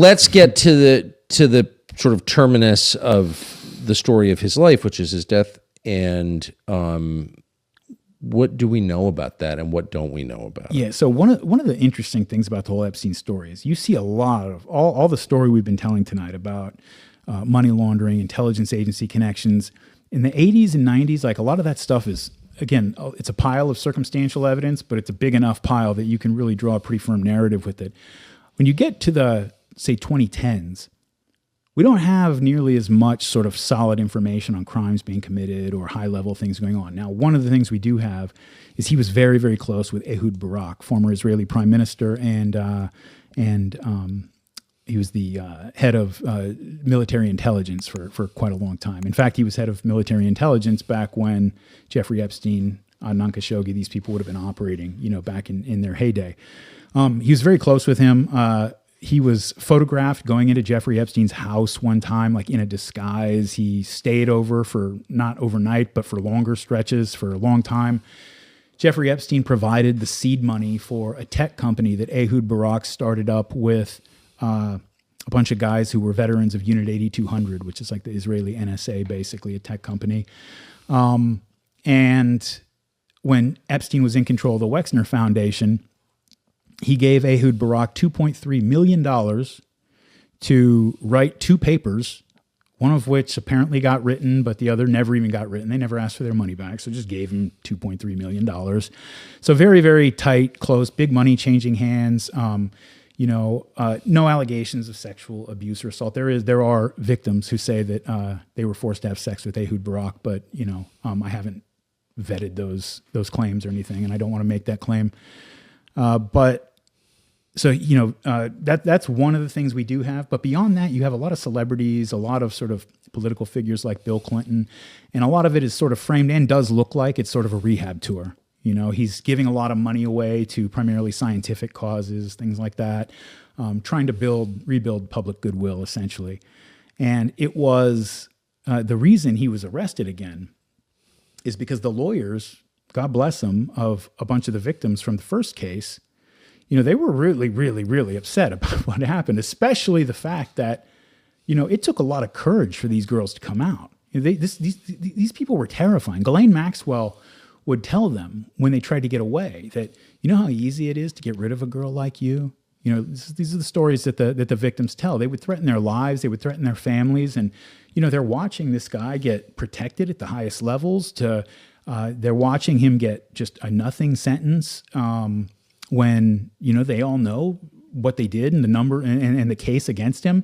let's get to the sort of terminus of the story of his life, which is his death. And what do we know about that, and what don't we know about it? Yeah, so one of the interesting things about the whole Epstein story is you see a lot of all the story we've been telling tonight about money laundering, intelligence agency connections. In the 80s and 90s, like a lot of that stuff is, again, it's a pile of circumstantial evidence, but it's a big enough pile that you can really draw a pretty firm narrative with it. When you get to the, say, 2010s, we don't have nearly as much sort of solid information on crimes being committed or high-level things going on. Now, one of the things we do have is he was very, very close with Ehud Barak, former Israeli prime minister, and he was the head of military intelligence for quite a long time. In fact, he was head of military intelligence back when Jeffrey Epstein, Adnan Khashoggi, these people would have been operating, back in their heyday. He was very close with him. He was photographed going into Jeffrey Epstein's house one time, like in a disguise. He stayed over for not overnight, but for longer stretches for a long time. Jeffrey Epstein provided the seed money for a tech company that Ehud Barak started up with a bunch of guys who were veterans of Unit 8200, which is like the Israeli NSA, basically a tech company. And when Epstein was in control of the Wexner Foundation, he gave Ehud Barak $2.3 million to write 2 papers, one of which apparently got written, but the other never even got written. They never asked for their money back, so just gave him $2.3 million. So very, very tight, close, big money changing hands. No allegations of sexual abuse or assault. There are victims who say that they were forced to have sex with Ehud Barak, but I haven't vetted those claims or anything, and I don't want to make that claim. That's one of the things we do have. But beyond that, you have a lot of celebrities, a lot of sort of political figures like Bill Clinton, and a lot of it is sort of framed and does look like it's sort of a rehab tour. He's giving a lot of money away to primarily scientific causes, things like that, trying to rebuild public goodwill, essentially. And it was the reason he was arrested again is because the lawyers, God bless them, of a bunch of the victims from the first case, they were really, really, really upset about what happened, especially the fact that, it took a lot of courage for these girls to come out. These people were terrifying. Ghislaine Maxwell would tell them when they tried to get away that, how easy it is to get rid of a girl like you? These are the stories that the victims tell. They would threaten their lives. They would threaten their families. And, they're watching this guy get protected at the highest levels they're watching him get just a nothing sentence when, they all know what they did and the number and the case against him.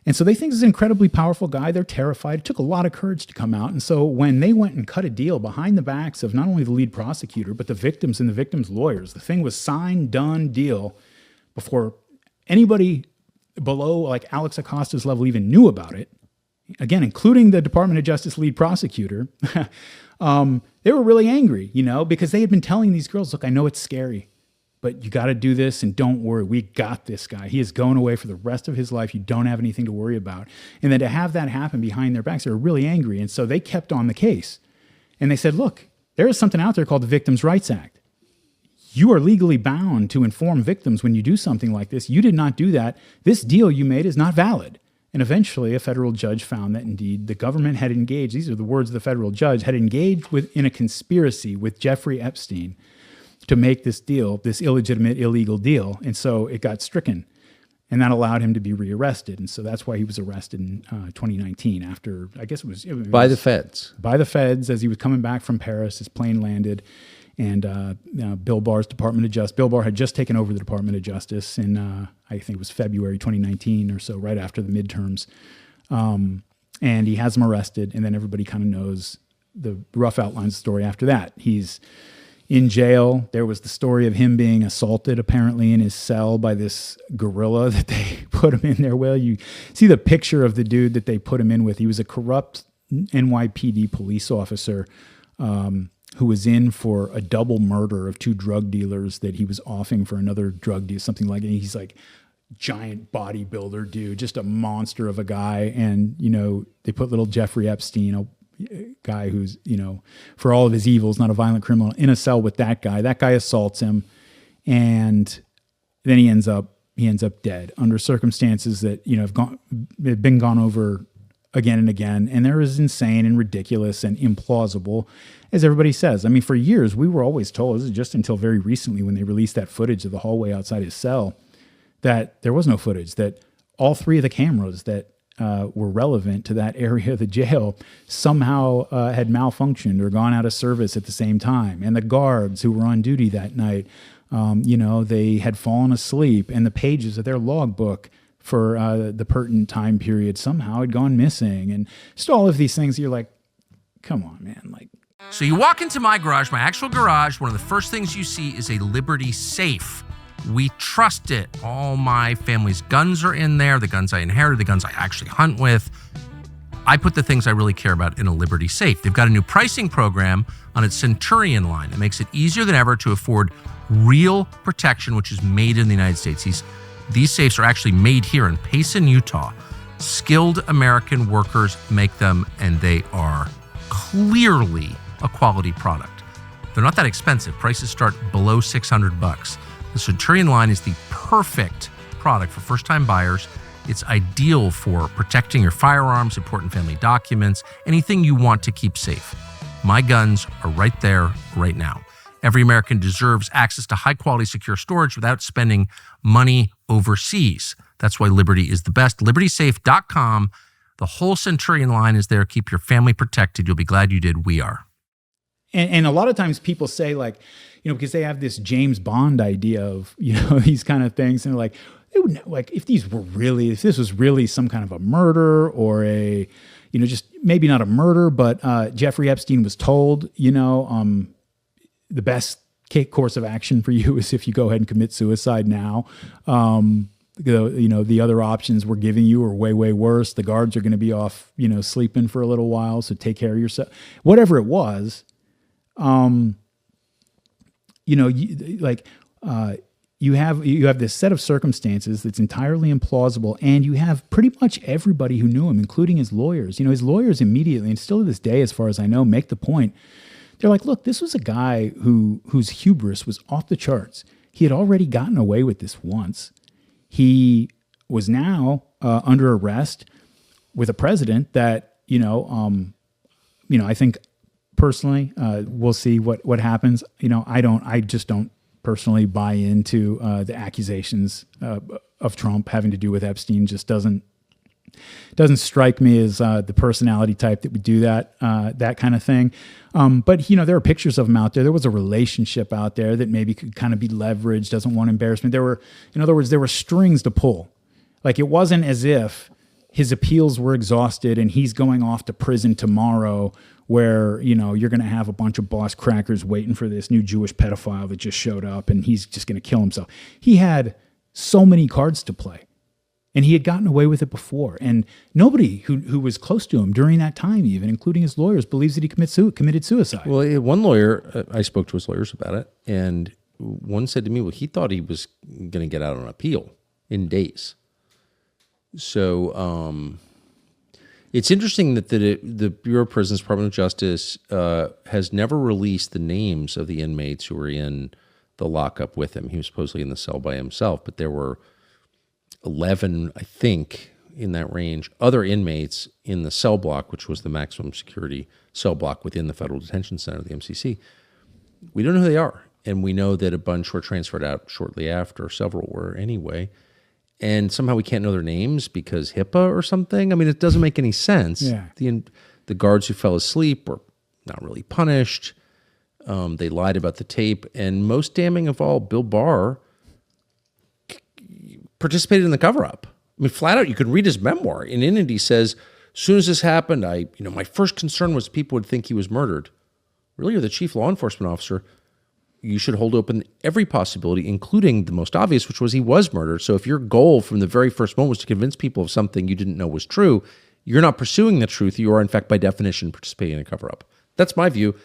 And so they think he's an incredibly powerful guy. They're terrified. It took a lot of courage to come out. And so when they went and cut a deal behind the backs of not only the lead prosecutor, but the victims and the victims' lawyers, the thing was signed, done, deal before anybody below like Alex Acosta's level even knew about it. Again, including the Department of Justice lead prosecutor. They were really angry, because they had been telling these girls, look, I know it's scary, but you got to do this, and don't worry, we got this guy. He is going away for the rest of his life. You don't have anything to worry about. And then to have that happen behind their backs, they were really angry. And so they kept on the case. And they said, look, there is something out there called the Victims' Rights Act. You are legally bound to inform victims when you do something like this. You did not do that. This deal you made is not valid. And eventually a federal judge found that indeed the government had engaged, these are the words of the federal judge, had engaged in a conspiracy with Jeffrey Epstein to make this deal, this illegitimate, illegal deal. And so it got stricken. And that allowed him to be rearrested. And so that's why he was arrested in 2019 after, I guess it was... By the feds. By the feds as he was coming back from Paris. His plane landed. And Bill Barr's Department of Justice... Bill Barr had just taken over the Department of Justice in, I think it was February 2019 or so, right after the midterms. And he has him arrested. And then everybody kind of knows the rough outlines of the story after that. He's in jail. There was the story of him being assaulted apparently in his cell by this gorilla that they put him in there with. You see the picture of the dude that they put him in with. He was a corrupt NYPD police officer who was in for a double murder of 2 drug dealers that he was offing for another drug deal, something like that. He's like giant bodybuilder dude, just a monster of a guy. And, they put little Jeffrey Epstein, a guy who's, for all of his evils, not a violent criminal, in a cell with that guy. That guy assaults him. And then he ends up, he ends up dead under circumstances that, have been gone over again and again. And they're as insane and ridiculous and implausible as everybody says. I mean, for years, we were always told, this is just until very recently when they released that footage of the hallway outside his cell, that there was no footage, that all three of the cameras that were relevant to that area of the jail somehow had malfunctioned or gone out of service at the same time. And the guards who were on duty that night, they had fallen asleep, and the pages of their logbook for the pertinent time period somehow had gone missing. And just all of these things, you're like, come on, man. Like, so you walk into my garage, my actual garage, one of the first things you see is a Liberty safe. We trust it. All my family's guns are in there, the guns I inherited, the guns I actually hunt with. I put the things I really care about in a Liberty safe. They've got a new pricing program on its Centurion line that makes it easier than ever to afford real protection, which is made in the United States. These safes are actually made here in Payson, Utah. Skilled American workers make them, and they are clearly a quality product. They're not that expensive. Prices start below $600. The Centurion line is the perfect product for first-time buyers. It's ideal for protecting your firearms, important family documents, anything you want to keep safe. My guns are right there, right now. Every American deserves access to high-quality, secure storage without spending money overseas. That's why Liberty is the best. LibertySafe.com. The whole Centurion line is there. Keep your family protected. You'll be glad you did. We are. And a lot of times people say, like, because they have this James Bond idea of, these kind of things. And they're like, they would know, like, if this was really some kind of a murder or just maybe not a murder, but Jeffrey Epstein was told, the best course of action for you is if you go ahead and commit suicide now. The other options we're giving you are way, way worse. The guards are going to be off, sleeping for a little while. So take care of yourself. Whatever it was, you have this set of circumstances that's entirely implausible, and you have pretty much everybody who knew him, including his lawyers. His lawyers immediately, and still to this day, as far as I know, make the point. They're like, look, this was a guy whose hubris was off the charts. He had already gotten away with this once. He was now under arrest with a president that, I think personally, we'll see what happens. I just don't personally buy into the accusations of Trump having to do with Epstein. Just doesn't strike me as the personality type that would do that kind of thing. But there are pictures of him out there. There was a relationship out there that maybe could kind of be leveraged. Doesn't want embarrassment. There were, in other words, there were strings to pull. Like, it wasn't as if his appeals were exhausted and he's going off to prison tomorrow, where, you're going to have a bunch of boss crackers waiting for this new Jewish pedophile that just showed up and he's just going to kill himself. He had so many cards to play, and he had gotten away with it before. And nobody who was close to him during that time, even including his lawyers, believes that he committed suicide. Well, one lawyer, I spoke to his lawyers about it, and one said to me, well, he thought he was going to get out on appeal in days. So, it's interesting that the Bureau of Prisons, Department of Justice, has never released the names of the inmates who were in the lockup with him. He was supposedly in the cell by himself, but there were 11, I think, in that range, other inmates in the cell block, which was the maximum security cell block within the Federal Detention Center, the MCC. We don't know who they are, and we know that a bunch were transferred out shortly after. Several were anyway. And somehow we can't know their names because HIPAA or something. I mean, it doesn't make any sense. Yeah. The guards who fell asleep were not really punished. They lied about the tape. And most damning of all, Bill Barr participated in the cover-up. I mean, flat out, you could read his memoir. In it, he says, as soon as this happened, my first concern was people would think he was murdered. Really, you're the chief law enforcement officer. You should hold open every possibility, including the most obvious, which was he was murdered. So if your goal from the very first moment was to convince people of something you didn't know was true, you're not pursuing the truth. You are, in fact, by definition, participating in a cover-up. That's my view.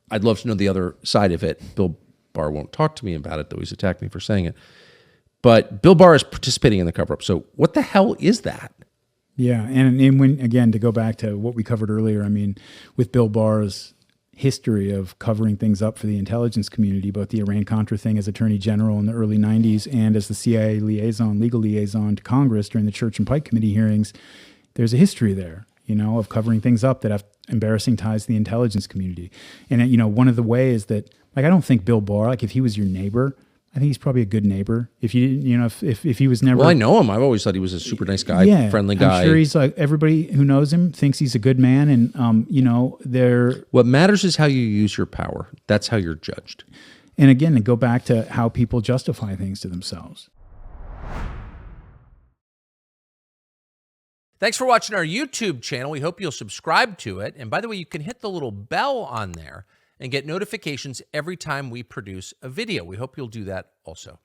I'd love to know the other side of it. Bill Barr won't talk to me about it, though he's attacked me for saying it. But Bill Barr is participating in the cover-up. So what the hell is that? Yeah, and when, again, to go back to what we covered earlier, I mean, with Bill Barr's history of covering things up for the intelligence community, both the Iran-Contra thing as Attorney General in the early 90s and as the CIA legal liaison to Congress during the Church and Pike Committee hearings. There's a history there, of covering things up that have embarrassing ties to the intelligence community. And, one of the ways that, I don't think Bill Barr, if he was your neighbor, I think he's probably a good neighbor. If you didn't, if he was never... Well, I know him. I've always thought he was a super nice guy, friendly guy. I'm sure he's everybody who knows him thinks he's a good man. And, What matters is how you use your power. That's how you're judged. And again, to go back to how people justify things to themselves. Thanks for watching our YouTube channel. We hope you'll subscribe to it. And by the way, you can hit the little bell on there and get notifications every time we produce a video. We hope you'll do that also.